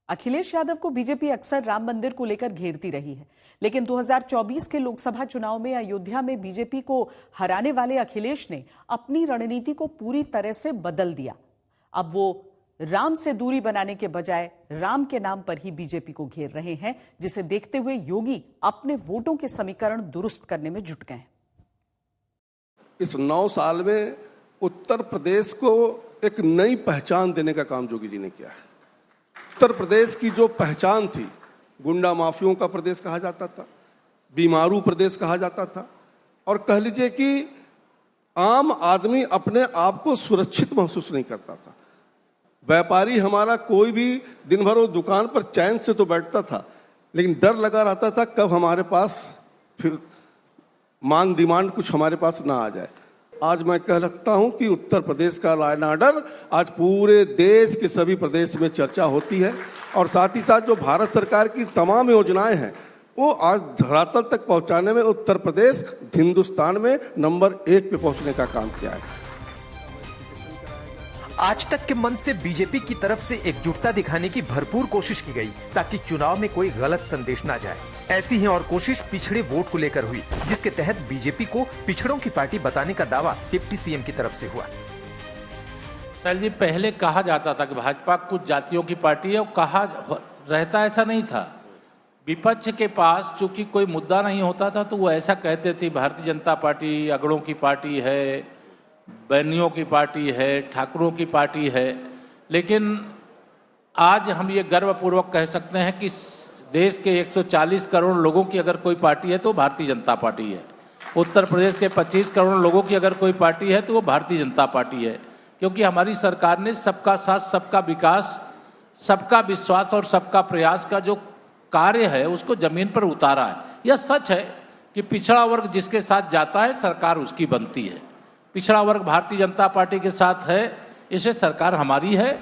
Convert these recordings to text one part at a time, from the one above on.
अखिलेश यादव को बीजेपी अक्सर राम मंदिर को लेकर घेरती रही है, लेकिन 2024 के लोकसभा चुनाव में अयोध्या में बीजेपी को हराने वाले अखिलेश ने अपनी रणनीति को पूरी तरह से बदल दिया। अब वो राम से दूरी बनाने के बजाय राम के नाम पर ही बीजेपी को घेर रहे हैं, जिसे देखते हुए योगी अपने वोटों के समीकरण दुरुस्त करने में जुट गए हैं। इस 9 साल में उत्तर प्रदेश को एक नई पहचान देने का काम योगी जी ने किया है। उत्तर प्रदेश की जो पहचान थी, गुंडा माफियों का प्रदेश कहा जाता था, बीमारू प्रदेश कहा जाता था, और कह लीजिए कि आम आदमी अपने आप को सुरक्षित महसूस नहीं करता था। व्यापारी हमारा कोई भी दिन भर वो दुकान पर चैन से तो बैठता था, लेकिन डर लगा रहता था कब हमारे पास फिर मांग डिमांड कुछ हमारे पास ना आ जाए। आज मैं कह सकता हूं कि उत्तर प्रदेश का लॉ एंड ऑर्डर आज पूरे देश के सभी प्रदेश में चर्चा होती है, और साथ ही साथ जो भारत सरकार की तमाम योजनाएं हैं वो आज धरातल तक पहुंचाने में उत्तर प्रदेश हिंदुस्तान में नंबर 1 पे पहुंचने का काम किया है। आज तक के मंच से बीजेपी की तरफ से एकजुटता दिखाने की भरपूर कोशिश की गई ताकि चुनाव में कोई गलत संदेश ना जाए। ऐसी ही और कोशिश पिछड़े वोट को लेकर हुई, जिसके तहत बीजेपी को पिछड़ों की पार्टी बताने का दावा डिप्टी सीएम की तरफ से हुआ। सर जी, पहले कहा जाता था कि भाजपा कुछ जातियों की पार्टी है, और कहा रहता ऐसा नहीं था। विपक्ष के पास चूंकि कोई मुद्दा नहीं होता था तो वो ऐसा कहते थे भारतीय जनता पार्टी अगड़ों की पार्टी है, बैनियों की पार्टी है, ठाकुरों की पार्टी है। लेकिन आज हम ये गर्वपूर्वक कह सकते हैं कि देश के 140 करोड़ लोगों की अगर कोई पार्टी है तो भारतीय जनता पार्टी है। उत्तर प्रदेश के 25 करोड़ लोगों की अगर कोई पार्टी है तो वो भारतीय जनता पार्टी है, क्योंकि हमारी सरकार ने सबका साथ, सबका विकास, सबका विश्वास और सबका प्रयास का जो कार्य है उसको जमीन पर उतारा है। यह सच है कि पिछड़ा वर्ग जिसके साथ जाता है सरकार उसकी बनती है। पिछड़ा वर्ग भारतीय जनता पार्टी के साथ है, इसे सरकार हमारी है।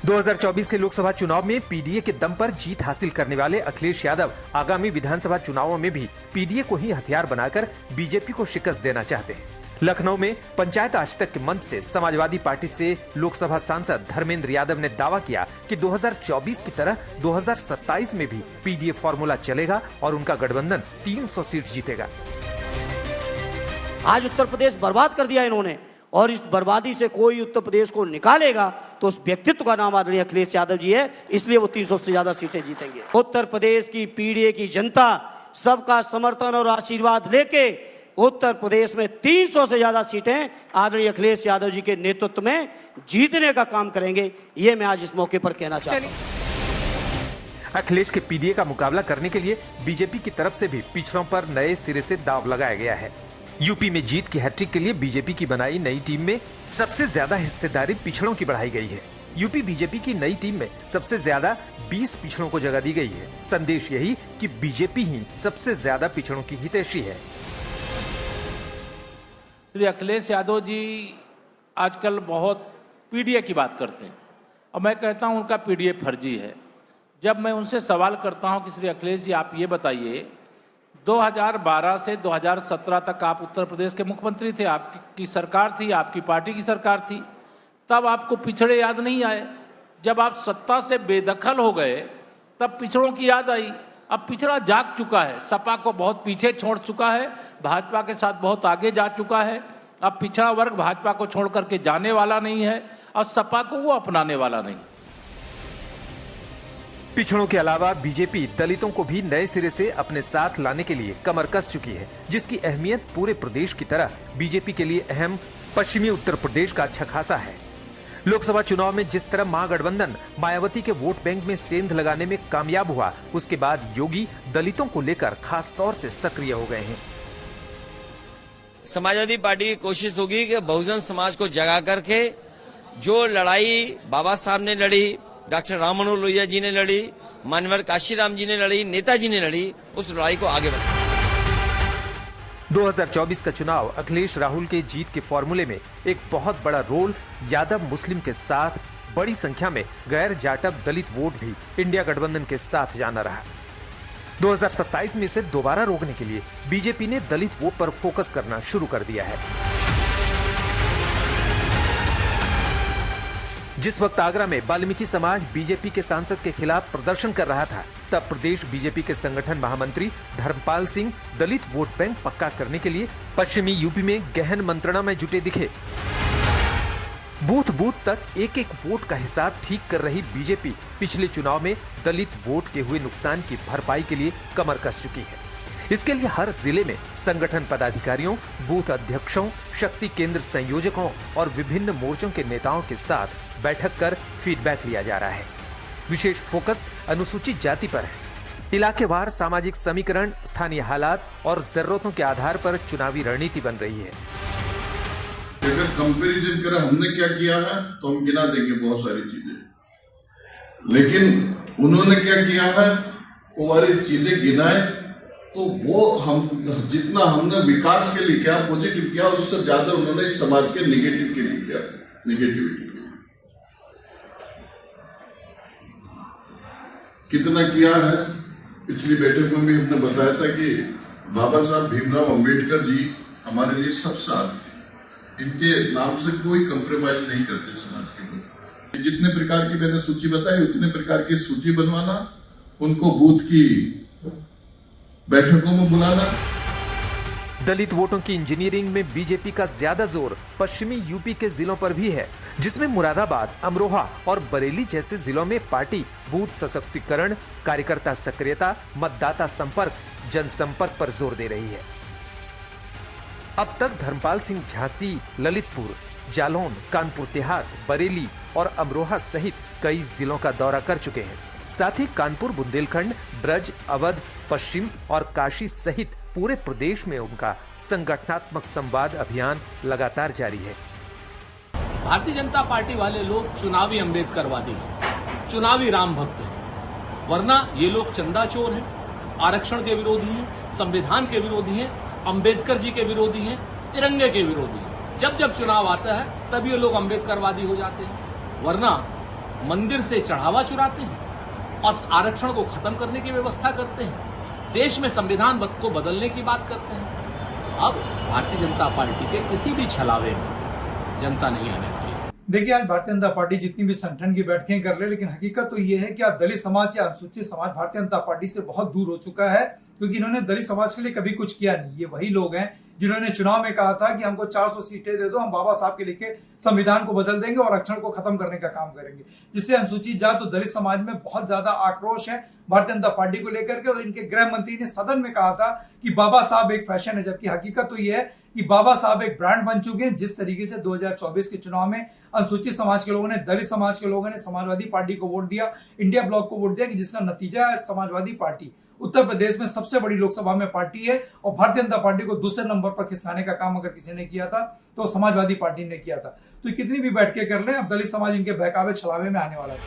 2024 के लोकसभा चुनाव में पीडीए के दम पर जीत हासिल करने वाले अखिलेश यादव आगामी विधानसभा चुनावों में भी पीडीए को ही हथियार बनाकर बीजेपी को शिकस्त देना चाहते हैं। लखनऊ में पंचायत आज तक के मंच से समाजवादी पार्टी से लोकसभा सांसद धर्मेंद्र यादव ने दावा किया कि 2024 की तरह 2027 में भी पीडीए फॉर्मूला चलेगा और उनका गठबंधन 300 सीट जीतेगा। आज उत्तर प्रदेश बर्बाद कर दिया इन्होंने, और इस बर्बादी से कोई उत्तर प्रदेश को निकालेगा तो उस व्यक्तित्व का नाम आदरणीय अखिलेश यादव जी है, इसलिए वो 300 से ज्यादा सीटें जीतेंगे। उत्तर प्रदेश की पीडीए की जनता सबका समर्थन और आशीर्वाद लेके उत्तर प्रदेश में 300 से ज्यादा सीटें आदरणीय अखिलेश यादव जी के नेतृत्व में जीतने का काम करेंगे। ये मैं आज इस मौके पर कहना चाहता हूं। अखिलेश के पीडीए का मुकाबला करने के लिए बीजेपी की तरफ से भी पिछड़ों पर नए सिरे से दांव लगाया गया है। यूपी में जीत की हैट्रिक के लिए बीजेपी की बनाई नई टीम में सबसे ज्यादा हिस्सेदारी पिछड़ों की बढ़ाई गई है। यूपी बीजेपी की नई टीम में सबसे ज्यादा 20 पिछड़ों को जगह दी गई है। संदेश यही कि बीजेपी ही सबसे ज्यादा पिछड़ों की हितैषी है। श्री अखिलेश यादव जी आजकल बहुत पीडीए की बात करते हैं, और मैं कहता हूं उनका पीडीए फर्जी है। जब मैं उनसे सवाल करता हूं कि श्री अखिलेश जी आप ये बताइए, 2012 से 2017 तक आप उत्तर प्रदेश के मुख्यमंत्री थे, आपकी सरकार थी, आपकी पार्टी की सरकार थी, तब आपको पिछड़े याद नहीं आए। जब आप सत्ता से बेदखल हो गए तब पिछड़ों की याद आई। अब पिछड़ा जाग चुका है, सपा को बहुत पीछे छोड़ चुका है, भाजपा के साथ बहुत आगे जा चुका है। अब पिछड़ा वर्ग भाजपा को छोड़ करके जाने वाला नहीं है और सपा को वो अपनाने वाला नहीं। पिछड़ों के अलावा बीजेपी दलितों को भी नए सिरे से अपने साथ लाने के लिए कमर कस चुकी है, जिसकी अहमियत पूरे प्रदेश की तरह बीजेपी के लिए अहम पश्चिमी उत्तर प्रदेश का अच्छा खासा है। लोकसभा चुनाव में जिस तरह महागठबंधन मायावती के वोट बैंक में सेंध लगाने में कामयाब हुआ, उसके बाद योगी दलितों को लेकर खास तौर से सक्रिय हो गए हैं। समाजवादी पार्टी की कोशिश होगी कि बहुजन समाज को जगा करके जो लड़ाई बाबा साहब ने लड़ी, डॉक्टर राम मनोहर लोहिया जी ने लड़ी, मानवर काशीराम जी ने लड़ी, नेताजी ने लड़ी, उस लड़ाई को आगे बढ़ाया। 2024 का चुनाव अखिलेश राहुल के जीत के फॉर्मूले में एक बहुत बड़ा रोल यादव मुस्लिम के साथ बड़ी संख्या में गैर जाटव दलित वोट भी इंडिया गठबंधन के साथ जाना रहा। 2027 में इसे दोबारा रोकने के लिए बीजेपी ने दलित वोट पर फोकस करना शुरू कर दिया है। जिस वक्त आगरा में वाल्मीकि समाज बीजेपी के सांसद के खिलाफ प्रदर्शन कर रहा था, तब प्रदेश बीजेपी के संगठन महामंत्री धर्मपाल सिंह दलित वोट बैंक पक्का करने के लिए पश्चिमी यूपी में गहन मंत्रणा में जुटे दिखे। बूथ बूथ तक एक एक वोट का हिसाब ठीक कर रही बीजेपी पिछले चुनाव में दलित वोट के हुए नुकसान की भरपाई के लिए कमर कस चुकी है। इसके लिए हर जिले में संगठन पदाधिकारियों, बूथ अध्यक्षों, शक्ति केंद्र संयोजकों और विभिन्न मोर्चों के नेताओं के साथ बैठक कर फीडबैक लिया जा रहा है। विशेष फोकस अनुसूचित जाति पर है। इलाकेवार सामाजिक समीकरण, स्थानीय हालात और जरूरतों के आधार पर चुनावी रणनीति बन रही है। अगर कंपैरिजन करें हमने क्या किया है तो हम गिना देंगे बहुत सारी चीजें, लेकिन उन्होंने क्या किया है वो वाली चीजें गिनाए तो वो हम जितना हमने विकास के लिए किया, पॉजिटिव किया, उससे ज्यादा उन्होंने समाज के नेगेटिव के लिए किया, नेगेटिविटी कितना किया है। पिछली बैठक में भी हमने बताया था कि बाबा साहब भीमराव अंबेडकर जी हमारे लिए सबसे आगे थे, इनके नाम से कोई कंप्रोमाइज नहीं करते समाज के लोग। जितने प्रकार की मैंने सूची बताई उतने प्रकार की सूची बनवाना, उनको बूथ की बैठकों में बुलाना। दलित वोटों की इंजीनियरिंग में बीजेपी का ज्यादा जोर पश्चिमी यूपी के जिलों पर भी है, जिसमें मुरादाबाद, अमरोहा और बरेली जैसे जिलों में पार्टी बूथ सशक्तिकरण, कार्यकर्ता सक्रियता, मतदाता संपर्क, जनसंपर्क पर जोर दे रही है। अब तक धर्मपाल सिंह झांसी, ललितपुर, जालौन, कानपुर देहात, बरेली और अमरोहा सहित कई जिलों का दौरा कर चुके हैं। साथ ही कानपुर, बुंदेलखंड, ब्रज, अवध, पश्चिम और काशी सहित पूरे प्रदेश में उनका संगठनात्मक संवाद अभियान लगातार जारी है। भारतीय जनता पार्टी वाले लोग चुनावी अम्बेडकरवादी हैं, चुनावी राम भक्त हैं, वरना ये लोग चंदा चोर हैं, आरक्षण के विरोधी हैं, संविधान के विरोधी हैं, अम्बेडकर जी के विरोधी हैं, तिरंगे के विरोधी हैं। जब जब चुनाव आता है तब ये लोग अम्बेडकरवादी हो जाते हैं, वरना मंदिर से चढ़ावा चुराते हैं और आरक्षण को खत्म करने की व्यवस्था करते हैं, देश में संविधान को बदलने की बात करते हैं। अब भारतीय जनता पार्टी के किसी भी छलावे में जनता नहीं आने वाली। देखिए, आज भारतीय जनता पार्टी जितनी भी संगठन की बैठकें कर ले, लेकिन हकीकत तो ये है कि आज दलित समाज या अनुसूचित समाज भारतीय जनता पार्टी से बहुत दूर हो चुका है, क्योंकि इन्होंने दलित समाज के लिए कभी कुछ किया नहीं। ये वही लोग हैं जिन्होंने चुनाव में कहा था कि हमको 400 सीटें दे दो, हम बाबा साहब के लिखे संविधान को बदल देंगे और आरक्षण को खत्म करने का काम करेंगे, जिससे अनुसूचित जाति और दलित समाज में बहुत ज्यादा आक्रोश है भारतीय जनता पार्टी को लेकर के। और इनके गृह मंत्री ने सदन में कहा था कि बाबा साहब एक फैशन है, जबकि हकीकत तो यह है कि बाबा साहब एक ब्रांड बन चुके हैं। जिस तरीके से 2024 के चुनाव में अनुसूचित समाज के लोगों ने, दलित समाज के लोगों ने समाजवादी पार्टी को वोट दिया, इंडिया ब्लॉक को वोट दिया, कि जिसका नतीजा है समाजवादी पार्टी उत्तर प्रदेश में सबसे बड़ी लोकसभा में पार्टी है। और भारतीय जनता पार्टी को दूसरे नंबर पर खिसकाने का काम अगर किसी ने किया था तो समाजवादी पार्टी ने किया था। तो कितनी भी बैठकें कर लें, अब दलित समाज इनके बहकावे छलावे में आने वाला है।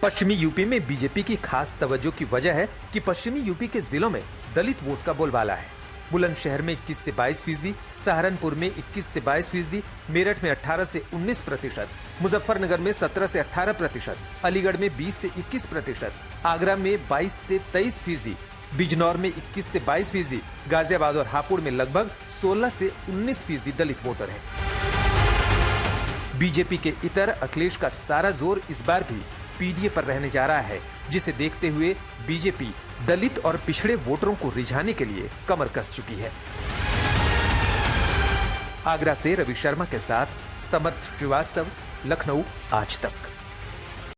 पश्चिमी यूपी में बीजेपी की खास तवज्जो की वजह है कि पश्चिमी यूपी के जिलों में दलित वोट का बोलबाला है। बुलंदशहर में 21 से 22%, सहारनपुर में 21 से 22%, मेरठ में 18 से 19%, मुजफ्फरनगर में 17 से 18%, अलीगढ़ में 20 से 21%, आगरा में 22 से 23%, बिजनौर में 21 से 22%, गाजियाबाद और हापुड़ में लगभग 16 से 19% दलित वोटर हैं। बीजेपी के इतर अखिलेश का सारा जोर इस बार भी पीडीए पर रहने जा रहा है, जिसे देखते हुए बीजेपी दलित और पिछड़े वोटरों को रिझाने के लिए कमर कस चुकी है। आगरा से रवि शर्मा के साथ समर्थ श्रीवास्तव, लखनऊ, आज तक।